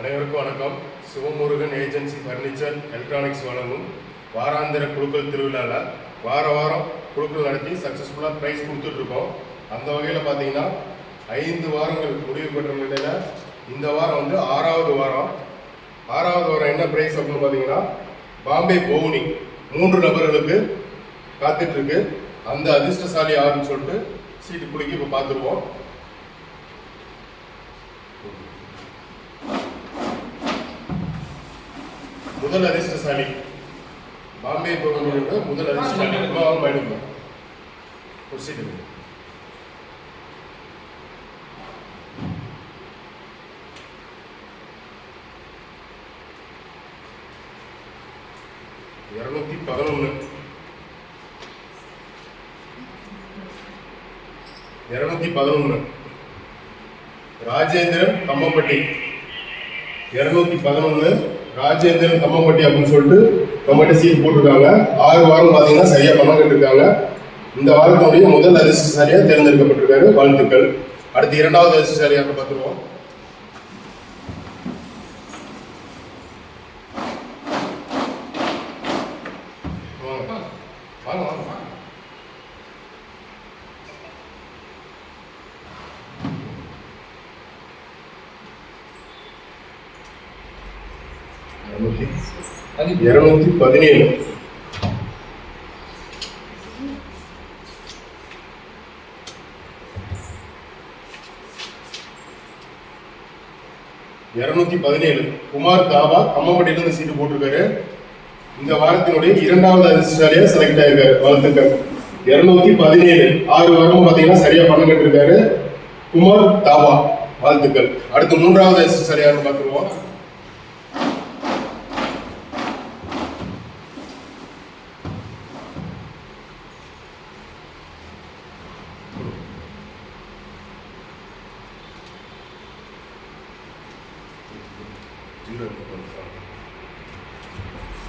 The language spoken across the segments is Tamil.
அனைவருக்கும் வணக்கம். சிவமுருகன் ஏஜென்சி ஃபர்னிச்சர் எலக்ட்ரானிக்ஸ் வழங்கும் வாராந்திர குழுக்கள் திருவிழாவில் வாரம் குழுக்கள் நடத்தி சக்ஸஸ்ஃபுல்லாக ப்ரைஸ் கொடுத்துட்ருக்கோம். அந்த வகையில் பார்த்தீங்கன்னா 5 வாரங்கள் முடிவு பெற்ற நிலையில் இந்த வாரம் வந்து ஆறாவது வாரம் என்ன ப்ரைஸ் அப்படின்னு பார்த்தீங்கன்னா பாம்பே பவுனி 3 நபர்களுக்கு காத்துட்ருக்கு. அந்த அதிர்ஷ்டசாலி யாருன்னு சொல்லிட்டு சீட்டு குலுக்கி இப்போ பார்த்துருவோம். முதல் அதிர்ஷ்டசாலி பாம்பே பவுனியோட முதல் அதிர்ஷ்டசாலி பயணிக்கும் ஒரு சீட்டு 211 ராஜேந்திரன் கம்மம்பட்டி 211 ராஜேந்திரன் கம்மம்பட்டி அப்படின்னு சொல்லிட்டு கம்மட்டி சீட் போட்டிருக்காங்க. 6 வாரம் பார்த்தீங்கன்னா சரியா பணம் கட்டிருக்காங்க. இந்த வாரத்தினுடைய முதல் அதிர்ஷ்டசாலியா தேர்ந்தெடுக்கப்பட்டிருக்காரு. வாழ்த்துக்கள். அடுத்து 2வது அதிர்ஷ்டசாலியாக பார்த்துருவோம். வாங்க 217 குமார் தாபா கம்மம்பட்டியிலிருந்து சீட்டு போட்டிருக்காரு. இந்த வாரத்தினுடைய 2வது அதிர்ஷ்டசாலியா செலக்ட் ஆயிருக்காரு. வாழ்த்துக்கள். 217 6 வாரமும் பார்த்தீங்கன்னா சரியா பணம் கட்டிருக்காரு குமார் தாபா. வாழ்த்துக்கள். அடுத்து 3வது அதிர்ஷ்டசாலியாக பார்த்துருவோம்.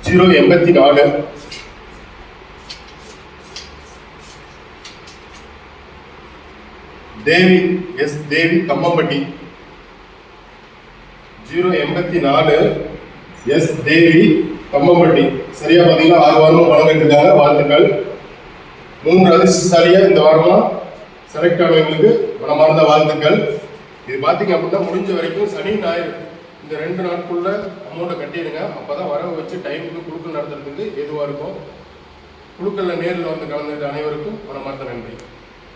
ஜீரோ 84 தேவி எஸ் தேவி கம்மம்பட்டி 084 எஸ் தேவி கம்மம்பட்டி சரியா பார்த்தீங்கன்னா 6 வாரமும் பணம் கட்டிருக்காங்க. வாழ்த்துக்கள். 3 அதிர்ஷ்டசாலியா இந்த வாரமா செலக்ட் ஆனவங்களுக்கு மனமார்ந்த வாழ்த்துக்கள். இது பார்த்தீங்க அப்படின்னா முடிஞ்ச வரைக்கும் சனி ஞாயிறு இந்த 2 நாட்குள்ள அமௌண்ட்டை கட்டிடுங்க. அப்போதான் வரவு வச்சு டைமுக்கு குழுக்கள் நடத்துறதுக்கு எதுவாக இருக்கும். குழுக்களில் நேரில் வந்து கலந்துக்கிட்ட அனைவருக்கும் மனமார்ந்த நன்றி.